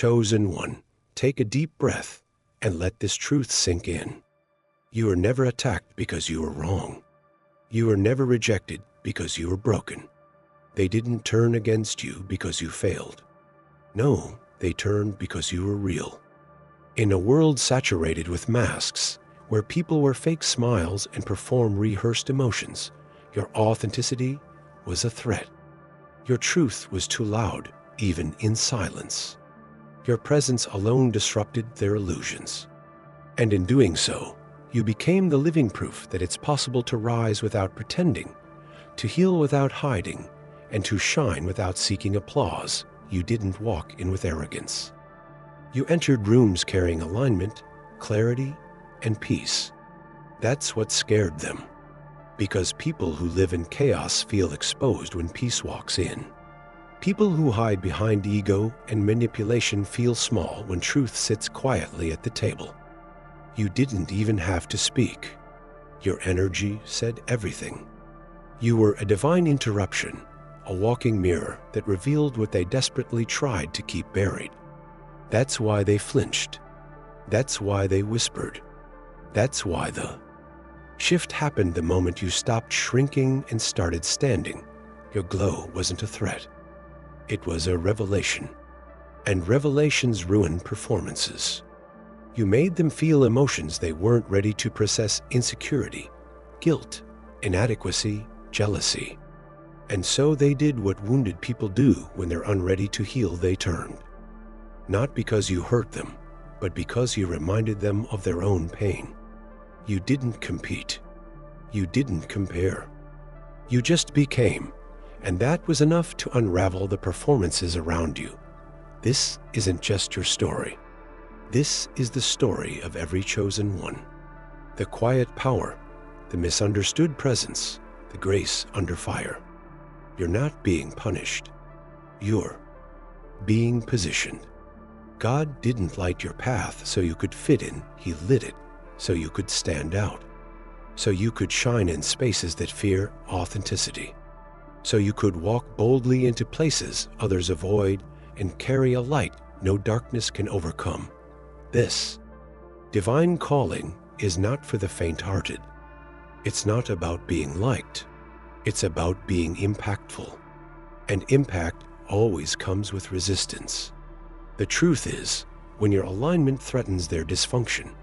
Chosen one, take a deep breath and let this truth sink in. You were never attacked because you were wrong. You were never rejected because you were broken. They didn't turn against you because you failed. No, they turned because you were real. In a world saturated with masks, where people wear fake smiles and perform rehearsed emotions, your authenticity was a threat. Your truth was too loud, even in silence. Your presence alone disrupted their illusions. And in doing so, you became the living proof that it's possible to rise without pretending, to heal without hiding, and to shine without seeking applause. You didn't walk in with arrogance. You entered rooms carrying alignment, clarity, and peace. That's what scared them. Because people who live in chaos feel exposed when peace walks in. People who hide behind ego and manipulation feel small when truth sits quietly at the table. You didn't even have to speak. Your energy said everything. You were a divine interruption, a walking mirror that revealed what they desperately tried to keep buried. That's why they flinched. That's why they whispered. That's why the shift happened the moment you stopped shrinking and started standing. Your glow wasn't a threat. It was a revelation. And revelations ruin performances. You made them feel emotions they weren't ready to process: insecurity, guilt, inadequacy, jealousy. And so they did what wounded people do when they're unready to heal. They turned. Not because you hurt them, but because you reminded them of their own pain. You didn't compete. You didn't compare. You just became, and that was enough to unravel the performances around you. This isn't just your story. This is the story of every chosen one. The quiet power, the misunderstood presence, the grace under fire. You're not being punished. You're being positioned. God didn't light your path so you could fit in. He lit it so you could stand out. So you could shine in spaces that fear authenticity. So you could walk boldly into places others avoid and carry a light no darkness can overcome. This divine calling is not for the faint-hearted. It's not about being liked. It's about being impactful. And impact always comes with resistance. The truth is, when your alignment threatens their dysfunction,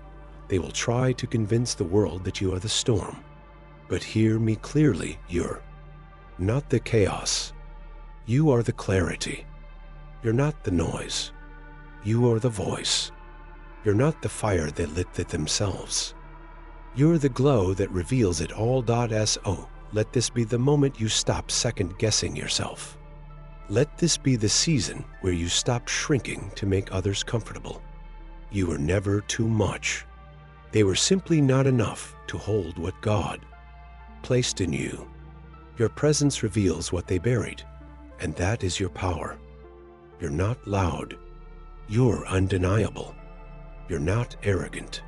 they will try to convince the world that you are the storm. But hear me clearly, you're not the chaos. You are the clarity. You're not the noise. You are the voice. You're not the fire that lit it themselves. You're the glow that reveals it all. So let this be the moment you stop second-guessing yourself. Let this be the season where you stop shrinking to make others comfortable. You were never too much. They were simply not enough to hold what God placed in you. Your presence reveals what they buried, and that is your power. You're not loud. You're undeniable. You're not arrogant.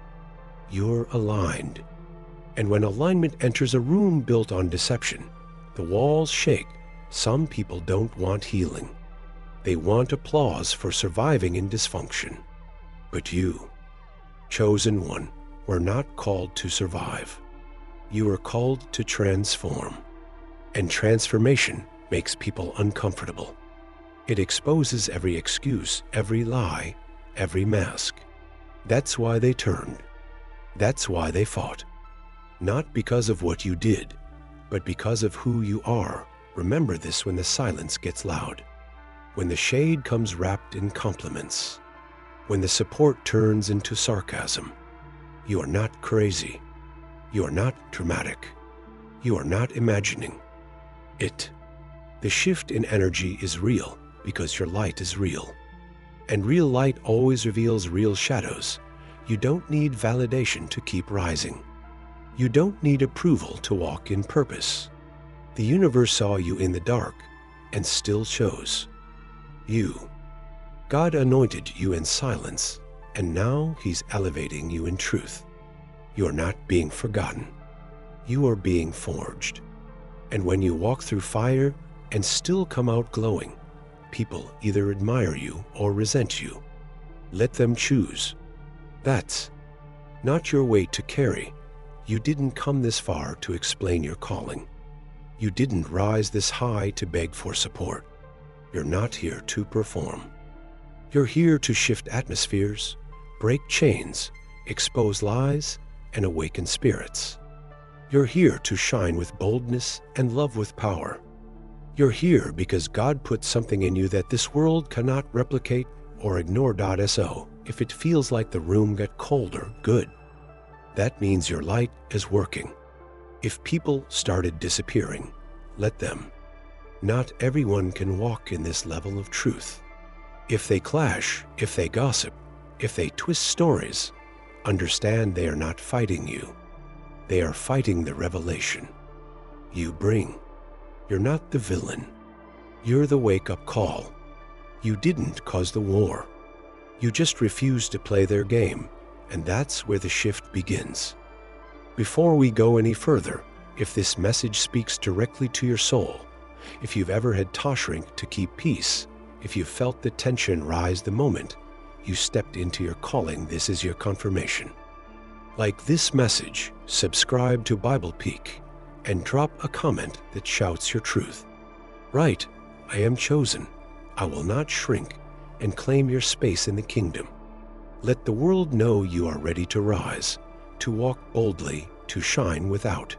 You're aligned. And when alignment enters a room built on deception, the walls shake. Some people don't want healing. They want applause for surviving in dysfunction. But you, chosen one, were not called to survive. You were called to transform. And transformation makes people uncomfortable. It exposes every excuse, every lie, every mask. That's why they turned. That's why they fought. Not because of what you did, but because of who you are. Remember this when the silence gets loud, when the shade comes wrapped in compliments, when the support turns into sarcasm. You are not crazy. You are not dramatic. You are not imagining it. The shift in energy is real because your light is real. And real light always reveals real shadows. You don't need validation to keep rising. You don't need approval to walk in purpose. The universe saw you in the dark and still chose you. God anointed you in silence, and now He's elevating you in truth. You are not being forgotten. You are being forged. And when you walk through fire and still come out glowing, people either admire you or resent you. Let them choose. That's not your weight to carry. You didn't come this far to explain your calling. You didn't rise this high to beg for support. You're not here to perform. You're here to shift atmospheres, break chains, expose lies, and awaken spirits. You're here to shine with boldness and love with power. You're here because God put something in you that this world cannot replicate or ignore. So, if it feels like the room got colder, good. That means your light is working. If people started disappearing, let them. Not everyone can walk in this level of truth. If they clash, if they gossip, if they twist stories, understand they are not fighting you. They are fighting the revelation you bring. You're not the villain. You're the wake-up call. You didn't cause the war. You just refused to play their game, and that's where the shift begins. Before we go any further, if this message speaks directly to your soul, if you've ever had toshrink to keep peace, if you felt the tension rise the moment you stepped into your calling, this is your confirmation. Like this message, subscribe to Bible Peak and drop a comment that shouts your truth. Right, I am chosen. I will not shrink, and claim your space in the kingdom. Let the world know you are ready to rise, to walk boldly, to shine without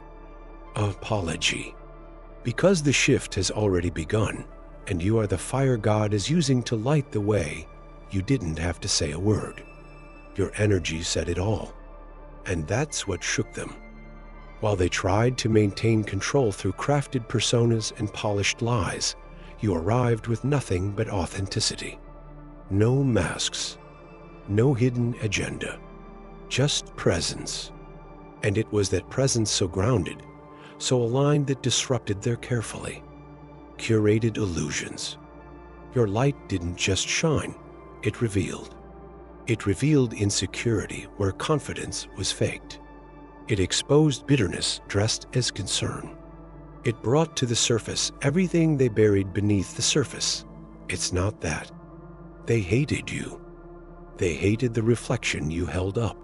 apology. Because the shift has already begun, and you are the fire God is using to light the way, you didn't have to say a word. Your energy said it all. And that's what shook them. While they tried to maintain control through crafted personas and polished lies, you arrived with nothing but authenticity. No masks, no hidden agenda, just presence. And it was that presence so grounded, so aligned that disrupted their carefully curated illusions. Your light didn't just shine, it revealed. It revealed insecurity where confidence was faked. It exposed bitterness dressed as concern. It brought to the surface everything they buried beneath the surface. It's not that. They hated you. They hated the reflection you held up.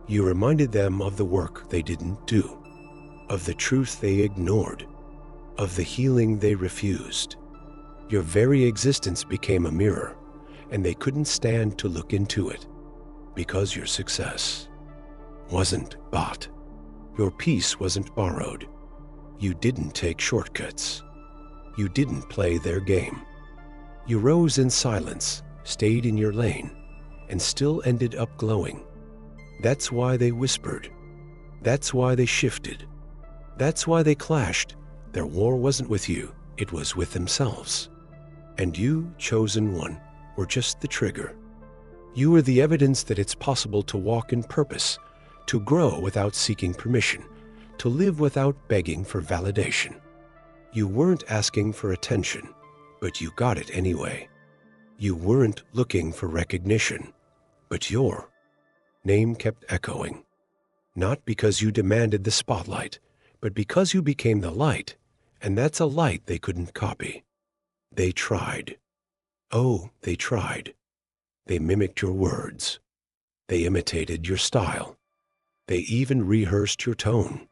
You reminded them of the work they didn't do, of the truth they ignored, of the healing they refused. Your very existence became a mirror, and they couldn't stand to look into it, because your success wasn't bought. Your peace wasn't borrowed. You didn't take shortcuts. You didn't play their game. You rose in silence, stayed in your lane, and still ended up glowing. That's why they whispered. That's why they shifted. That's why they clashed. Their war wasn't with you, it was with themselves. And you, chosen one, were just the trigger. You were the evidence that it's possible to walk in purpose, to grow without seeking permission, to live without begging for validation. You weren't asking for attention, but you got it anyway. You weren't looking for recognition, but your name kept echoing. Not because you demanded the spotlight, but because you became the light, and that's a light they couldn't copy. They tried. Oh, they tried. They mimicked your words. They imitated your style. They even rehearsed your tone.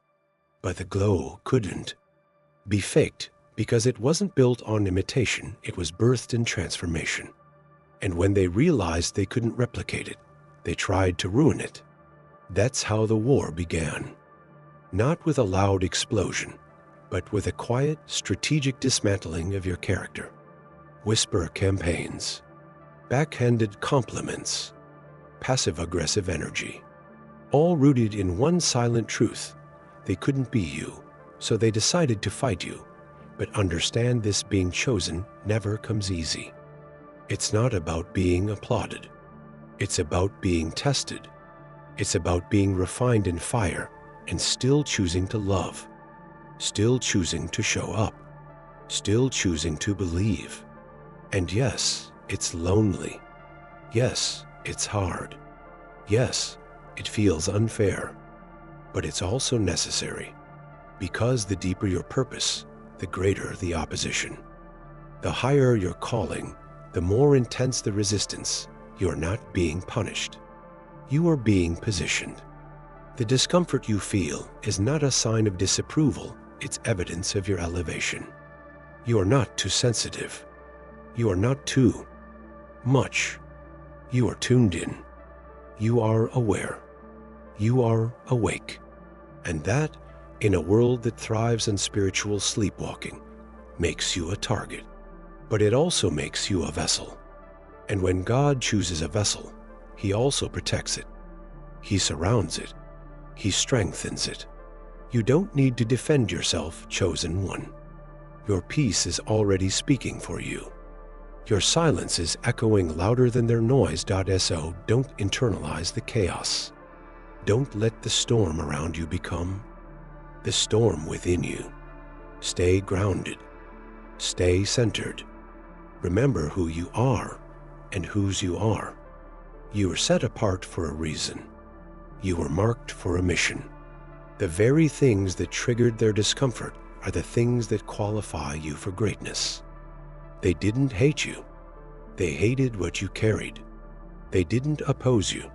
But the glow couldn't be faked because it wasn't built on imitation, it was birthed in transformation. And when they realized they couldn't replicate it, they tried to ruin it. That's how the war began. Not with a loud explosion, but with a quiet, strategic dismantling of your character. Whisper campaigns, backhanded compliments, passive-aggressive energy, all rooted in one silent truth. They couldn't be you, so they decided to fight you. But understand this: being chosen never comes easy. It's not about being applauded. It's about being tested. It's about being refined in fire and still choosing to love, still choosing to show up, still choosing to believe. And yes, it's lonely. Yes, it's hard. Yes, it feels unfair. But it's also necessary, because the deeper your purpose, the greater the opposition. The higher your calling, the more intense the resistance. You are not being punished. You are being positioned. The discomfort you feel is not a sign of disapproval, it's evidence of your elevation. You are not too sensitive. You are not too much. You are tuned in. You are aware. You are awake. And that, in a world that thrives on spiritual sleepwalking, makes you a target. But it also makes you a vessel. And when God chooses a vessel, He also protects it. He surrounds it. He strengthens it. You don't need to defend yourself, chosen one. Your peace is already speaking for you. Your silence is echoing louder than their noise. So don't internalize the chaos. Don't let the storm around you become the storm within you. Stay grounded. Stay centered. Remember who you are and whose you are. You are set apart for a reason. You were marked for a mission. The very things that triggered their discomfort are the things that qualify you for greatness. They didn't hate you. They hated what you carried. They didn't oppose you.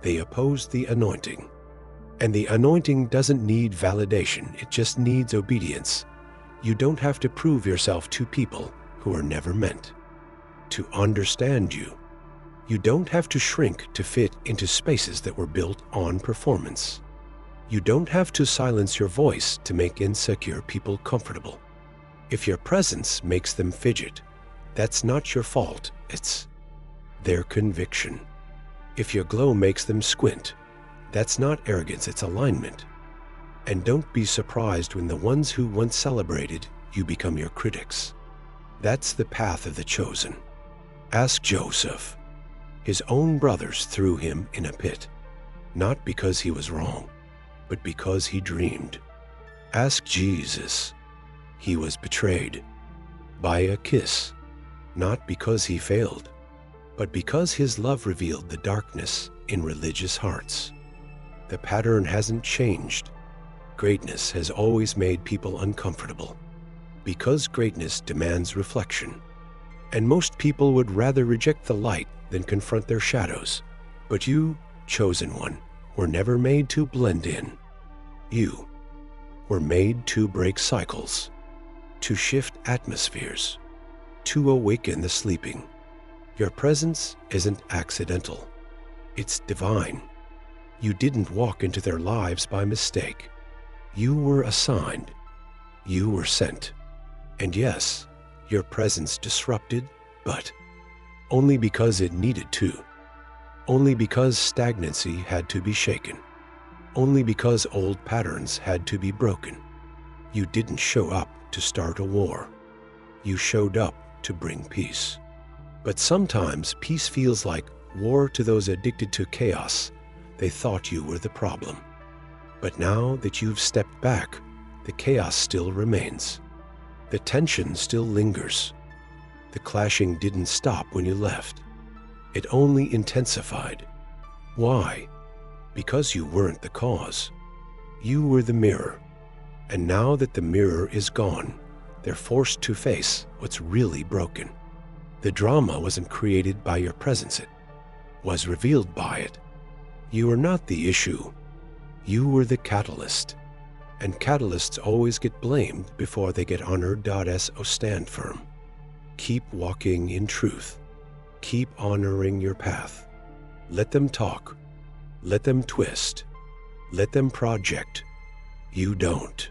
They opposed the anointing. And the anointing doesn't need validation, it just needs obedience. You don't have to prove yourself to people who are never meant to understand you. You don't have to shrink to fit into spaces that were built on performance. You don't have to silence your voice to make insecure people comfortable. If your presence makes them fidget, that's not your fault, it's their conviction. If your glow makes them squint, that's not arrogance, it's alignment. And don't be surprised when the ones who once celebrated you become your critics. That's the path of the chosen. Ask Joseph. His own brothers threw him in a pit, not because he was wrong, but because he dreamed. Ask Jesus. He was betrayed by a kiss, not because he failed, but because his love revealed the darkness in religious hearts. The pattern hasn't changed. Greatness has always made people uncomfortable, because greatness demands reflection. And most people would rather reject the light than confront their shadows. But you, chosen one, were never made to blend in. You were made to break cycles, to shift atmospheres, to awaken the sleeping. Your presence isn't accidental. It's divine. You didn't walk into their lives by mistake. You were assigned. You were sent. And yes, your presence disrupted, but only because it needed to. Only because stagnancy had to be shaken. Only because old patterns had to be broken. You didn't show up to start a war. You showed up to bring peace. But sometimes peace feels like war to those addicted to chaos. They thought you were the problem. But now that you've stepped back, the chaos still remains. The tension still lingers. The clashing didn't stop when you left. It only intensified. Why? Because you weren't the cause. You were the mirror. And now that the mirror is gone, they're forced to face what's really broken. The drama wasn't created by your presence, it was revealed by it. You were not the issue. You were the catalyst. And catalysts always get blamed before they get honored. So stand firm. Keep walking in truth. Keep honoring your path. Let them talk. Let them twist. Let them project. You don't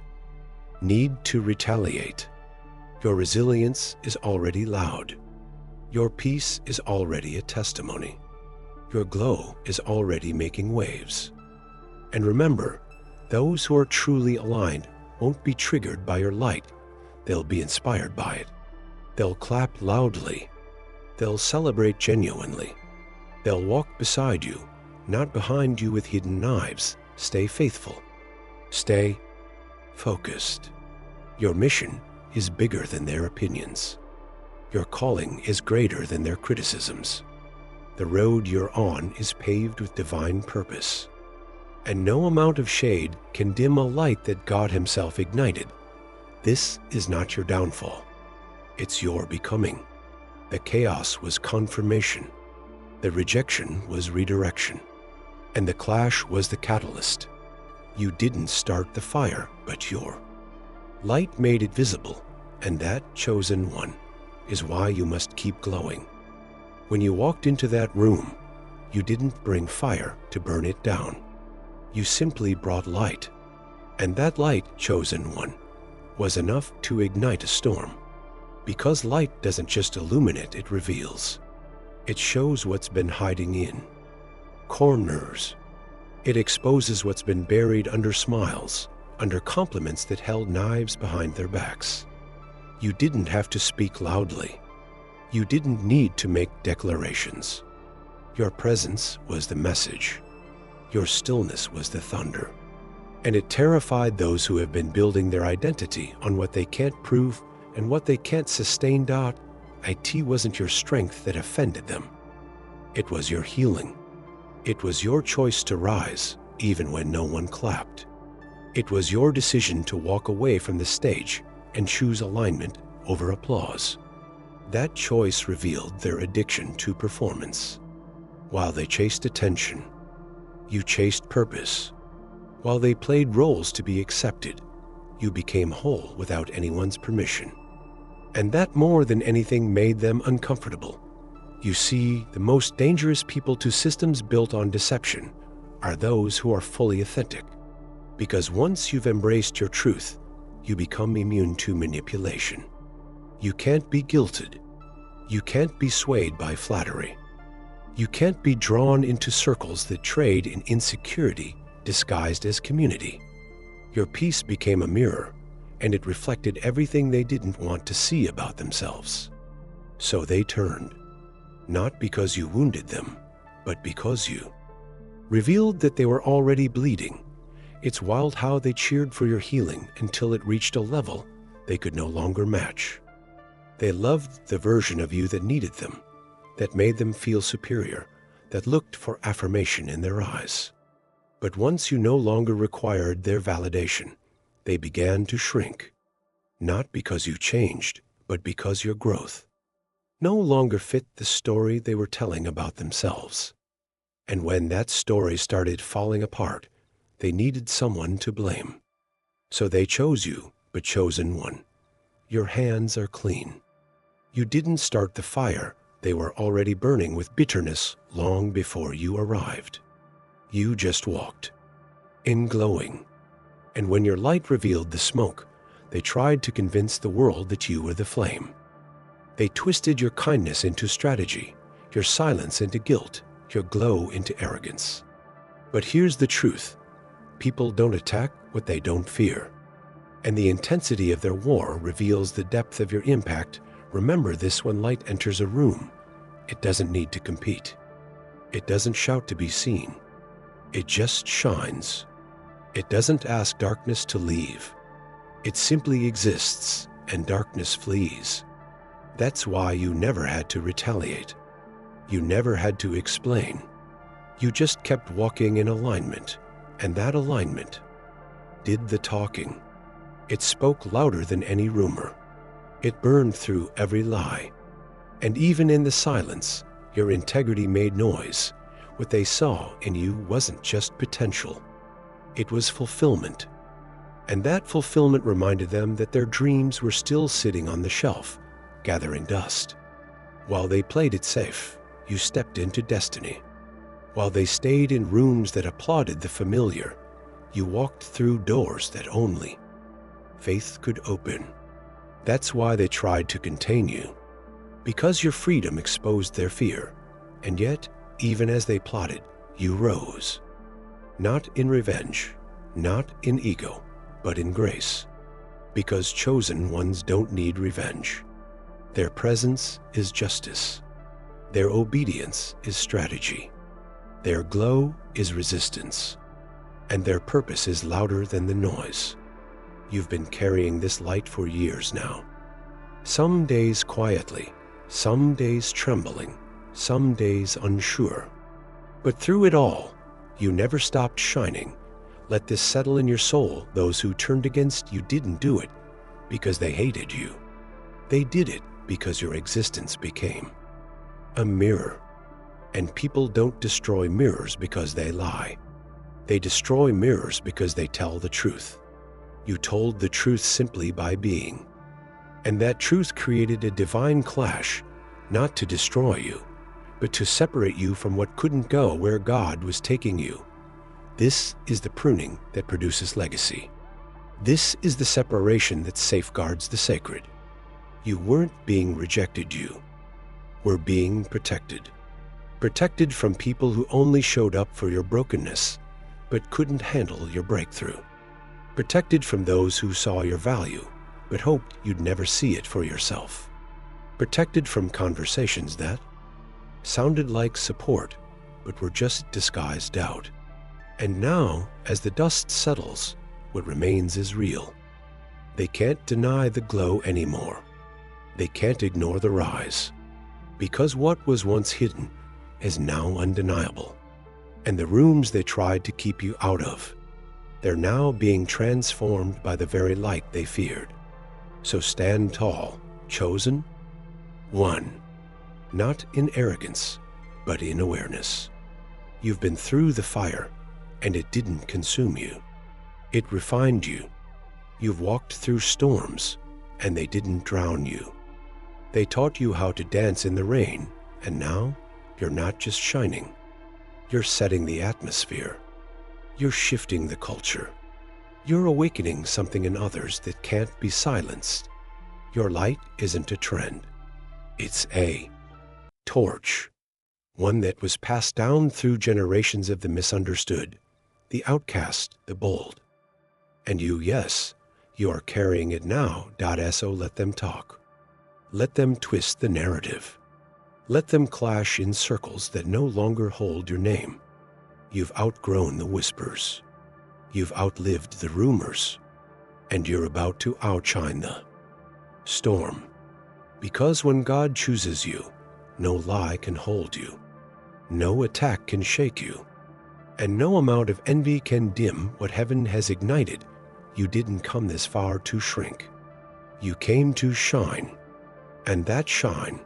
need to retaliate. Your resilience is already loud. Your peace is already a testimony. Your glow is already making waves. And remember, those who are truly aligned won't be triggered by your light. They'll be inspired by it. They'll clap loudly. They'll celebrate genuinely. They'll walk beside you, not behind you with hidden knives. Stay faithful. Stay focused. Your mission is bigger than their opinions. Your calling is greater than their criticisms. The road you're on is paved with divine purpose. And no amount of shade can dim a light that God Himself ignited. This is not your downfall. It's your becoming. The chaos was confirmation. The rejection was redirection, and the clash was the catalyst. You didn't start the fire, but your light made it visible, and that chosen one is why you must keep glowing. When you walked into that room, you didn't bring fire to burn it down. You simply brought light, and that light, chosen one, was enough to ignite a storm. Because light doesn't just illuminate, it reveals. It shows what's been hiding in corners. It exposes what's been buried under smiles, under compliments that held knives behind their backs. You didn't have to speak loudly. You didn't need to make declarations. Your presence was the message. Your stillness was the thunder. And it terrified those who have been building their identity on what they can't prove and what they can't sustain. It wasn't your strength that offended them. It was your healing. It was your choice to rise, even when no one clapped. It was your decision to walk away from the stage and choose alignment over applause. That choice revealed their addiction to performance. While they chased attention, you chased purpose. While they played roles to be accepted, you became whole without anyone's permission. And that more than anything made them uncomfortable. You see, the most dangerous people to systems built on deception are those who are fully authentic. Because once you've embraced your truth, you become immune to manipulation. You can't be guilted. You can't be swayed by flattery. You can't be drawn into circles that trade in insecurity disguised as community. Your peace became a mirror, and it reflected everything they didn't want to see about themselves. So they turned, not because you wounded them, but because you revealed that they were already bleeding. It's wild how they cheered for your healing until it reached a level they could no longer match. They loved the version of you that needed them, that made them feel superior, that looked for affirmation in their eyes. But once you no longer required their validation, they began to shrink, not because you changed, but because your growth no longer fit the story they were telling about themselves. And when that story started falling apart, they needed someone to blame. So they chose you, but chosen one. Your hands are clean. You didn't start the fire. They were already burning with bitterness long before you arrived. You just walked in glowing. And when your light revealed the smoke, they tried to convince the world that you were the flame. They twisted your kindness into strategy, your silence into guilt, your glow into arrogance. But here's the truth. People don't attack what they don't fear. And the intensity of their war reveals the depth of your impact. Remember this: when light enters a room, it doesn't need to compete. It doesn't shout to be seen. It just shines. It doesn't ask darkness to leave. It simply exists, and darkness flees. That's why you never had to retaliate. You never had to explain. You just kept walking in alignment, and that alignment did the talking. It spoke louder than any rumor. It burned through every lie. And even in the silence, your integrity made noise. What they saw in you wasn't just potential. It was fulfillment. And that fulfillment reminded them that their dreams were still sitting on the shelf, gathering dust. While they played it safe, you stepped into destiny. While they stayed in rooms that applauded the familiar, you walked through doors that only faith could open. That's why they tried to contain you, because your freedom exposed their fear. And yet, even as they plotted, you rose. Not in revenge, not in ego, but in grace. Because chosen ones don't need revenge. Their presence is justice. Their obedience is strategy. Their glow is resistance. And their purpose is louder than the noise. You've been carrying this light for years now. Some days quietly, some days trembling, some days unsure. But through it all, you never stopped shining. Let this settle in your soul. Those who turned against you didn't do it because they hated you. They did it because your existence became a mirror. And people don't destroy mirrors because they lie. They destroy mirrors because they tell the truth. You told the truth simply by being. And that truth created a divine clash, not to destroy you, but to separate you from what couldn't go where God was taking you. This is the pruning that produces legacy. This is the separation that safeguards the sacred. You weren't being rejected, you were being protected. Protected from people who only showed up for your brokenness, but couldn't handle your breakthrough. Protected from those who saw your value, but hoped you'd never see it for yourself. Protected from conversations that sounded like support, but were just disguised doubt. And now, as the dust settles, what remains is real. They can't deny the glow anymore. They can't ignore the rise. Because what was once hidden is now undeniable. And the rooms they tried to keep you out of, they're now being transformed by the very light they feared. So stand tall, chosen one, not in arrogance, but in awareness. You've been through the fire, and it didn't consume you. It refined you. You've walked through storms, and they didn't drown you. They taught you how to dance in the rain, and now you're not just shining. You're setting the atmosphere. You're shifting the culture. You're awakening something in others that can't be silenced. Your light isn't a trend. It's a torch, one that was passed down through generations of the misunderstood, the outcast, the bold. And you, yes, you are carrying it now. So let them talk. Let them twist the narrative. Let them clash in circles that no longer hold your name. You've outgrown the whispers. You've outlived the rumors. And you're about to outshine the storm. Because when God chooses you, no lie can hold you. No attack can shake you. And no amount of envy can dim what heaven has ignited. You didn't come this far to shrink. You came to shine. And that shine,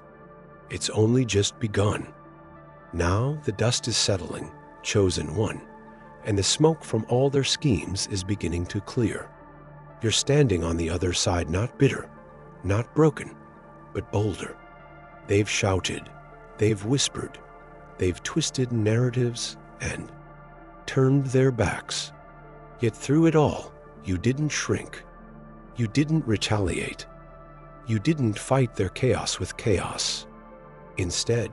it's only just begun. Now the dust is settling, chosen one, and the smoke from all their schemes is beginning to clear. You're standing on the other side, not bitter, not broken, but bolder. They've shouted, they've whispered, they've twisted narratives and turned their backs. Yet through it all, you didn't shrink. You didn't retaliate. You didn't fight their chaos with chaos. Instead,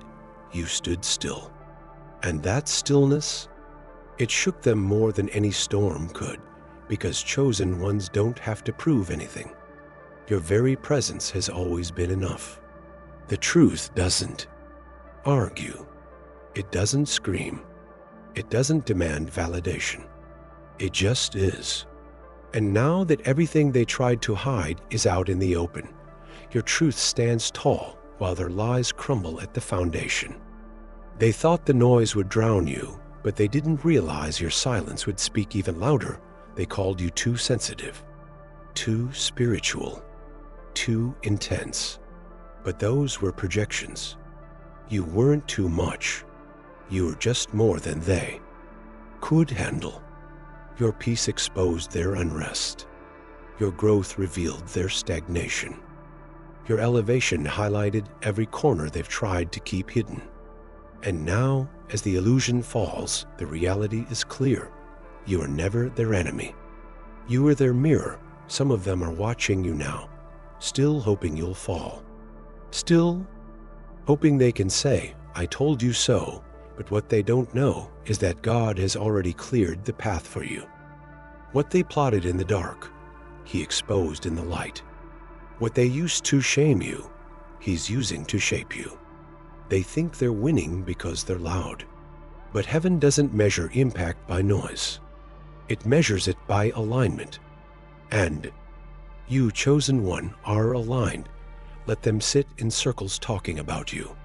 you stood still. And that stillness, it shook them more than any storm could, because chosen ones don't have to prove anything. Your very presence has always been enough. The truth doesn't argue. It doesn't scream. It doesn't demand validation. It just is. And now that everything they tried to hide is out in the open, your truth stands tall while their lies crumble at the foundation. They thought the noise would drown you, but they didn't realize your silence would speak even louder. They called you too sensitive, too spiritual, too intense. But those were projections. You weren't too much. You were just more than they could handle. Your peace exposed their unrest. Your growth revealed their stagnation. Your elevation highlighted every corner they've tried to keep hidden. And now, as the illusion falls, the reality is clear. You are never their enemy. You are their mirror. Some of them are watching you now, still hoping you'll fall. Still hoping they can say, "I told you so," but what they don't know is that God has already cleared the path for you. What they plotted in the dark, He exposed in the light. What they used to shame you, He's using to shape you. They think they're winning because they're loud. But heaven doesn't measure impact by noise. It measures it by alignment. And you, chosen one, are aligned. Let them sit in circles talking about you.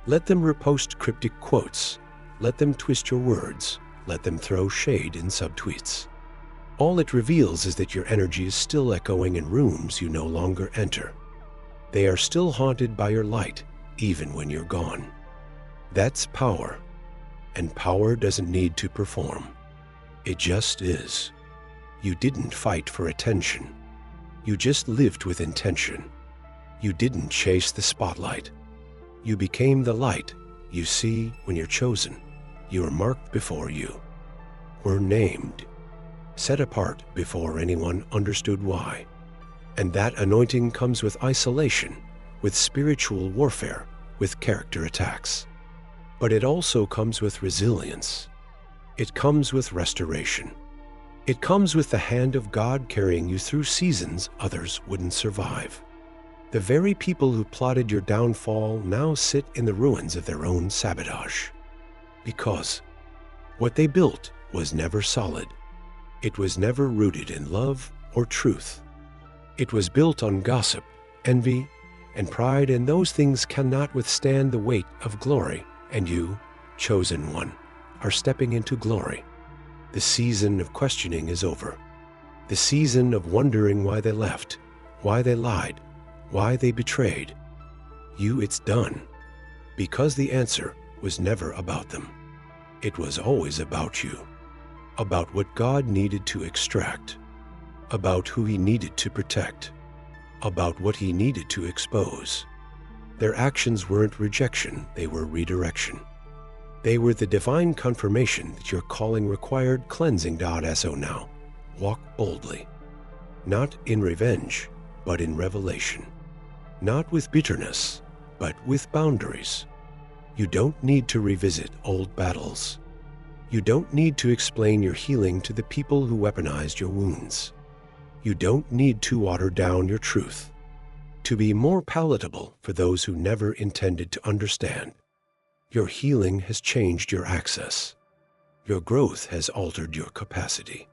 Let them repost cryptic quotes. Let them twist your words. Let them throw shade in subtweets. All it reveals is that your energy is still echoing in rooms you no longer enter. They are still haunted by your light, even when you're gone. That's power. And power doesn't need to perform. It just is. You didn't fight for attention. You just lived with intention. You didn't chase the spotlight. You became the light. You see, when you're chosen, you are marked before you. Were named. Set apart before anyone understood why. And that anointing comes with isolation, with spiritual warfare, with character attacks. But it also comes with resilience. It comes with restoration. It comes with the hand of God carrying you through seasons others wouldn't survive. The very people who plotted your downfall now sit in the ruins of their own sabotage. Because what they built was never solid. It was never rooted in love or truth. It was built on gossip, envy, and pride, and those things cannot withstand the weight of glory. And you, chosen one, are stepping into glory. The season of questioning is over. The season of wondering why they left, why they lied, why they betrayed. You, it's done. Because the answer was never about them. It was always about you. About what God needed to extract. About who He needed to protect. About what He needed to expose. Their actions weren't rejection, they were redirection. They were the divine confirmation that your calling required cleansing. So now, walk boldly. Not in revenge, but in revelation. Not with bitterness, but with boundaries. You don't need to revisit old battles. You don't need to explain your healing to the people who weaponized your wounds. You don't need to water down your truth to be more palatable for those who never intended to understand. Your healing has changed your access. Your growth has altered your capacity.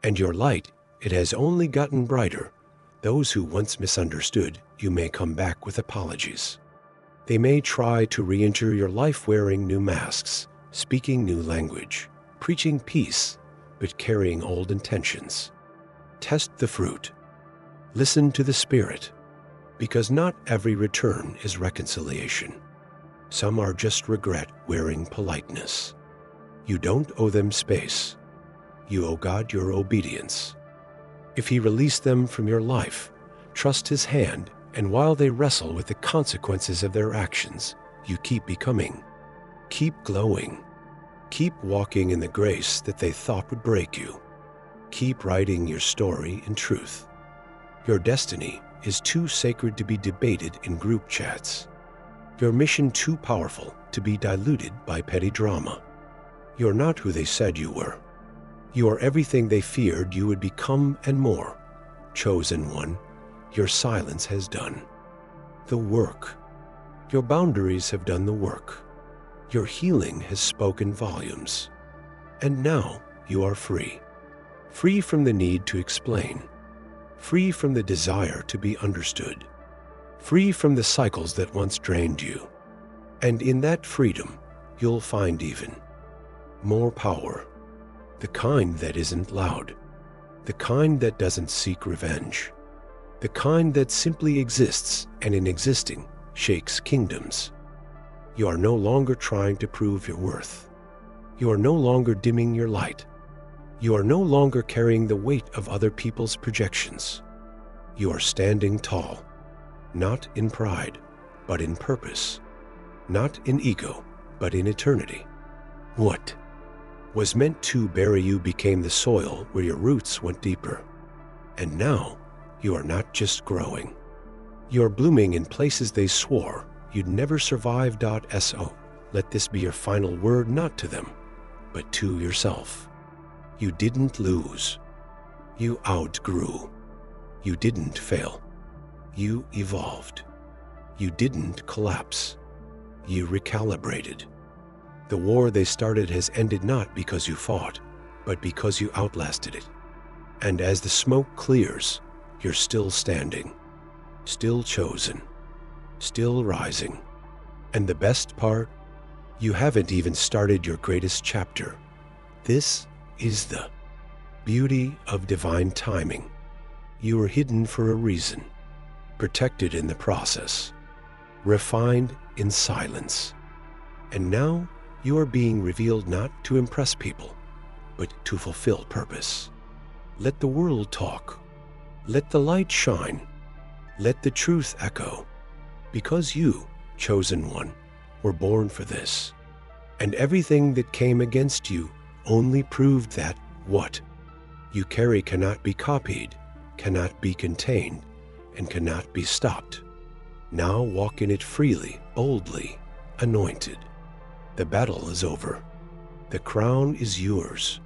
And your light, it has only gotten brighter. Those who once misunderstood you may come back with apologies. They may try to re-enter your life wearing new masks, speaking new language, preaching peace, but carrying old intentions. Test the fruit. Listen to the Spirit, because not every return is reconciliation. Some are just regret wearing politeness. You don't owe them space. You owe God your obedience. If He released them from your life, trust His hand, and while they wrestle with the consequences of their actions, you keep becoming. Keep glowing. Keep walking in the grace that they thought would break you. Keep writing your story in truth. Your destiny is too sacred to be debated in group chats. Your mission too powerful to be diluted by petty drama. You're not who they said you were. You are everything they feared you would become and more. Chosen one, your silence has done the work. Your boundaries have done the work. Your healing has spoken volumes. And now you are free. Free from the need to explain. Free from the desire to be understood. Free from the cycles that once drained you. And in that freedom, you'll find even more power. The kind that isn't loud. The kind that doesn't seek revenge. The kind that simply exists and in existing shakes kingdoms. You are no longer trying to prove your worth. You are no longer dimming your light. You are no longer carrying the weight of other people's projections. You are standing tall. Not in pride, but in purpose. Not in ego, but in eternity. What was meant to bury you became the soil where your roots went deeper. And now, you are not just growing. You are blooming in places they swore you'd never survive. So let this be your final word, not to them, but to yourself. You didn't lose. You outgrew. You didn't fail. You evolved. You didn't collapse. You recalibrated. The war they started has ended not because you fought, but because you outlasted it. And as the smoke clears, you're still standing, still chosen, still rising. And the best part, you haven't even started your greatest chapter. This is the beauty of divine timing. You are hidden for a reason, protected in the process, refined in silence. And now you are being revealed not to impress people, but to fulfill purpose. Let the world talk. Let the light shine. Let the truth echo. Because you, chosen one, were born for this. And everything that came against you only proved that what you carry cannot be copied, cannot be contained, and cannot be stopped. Now walk in it freely, boldly, anointed. The battle is over. The crown is yours.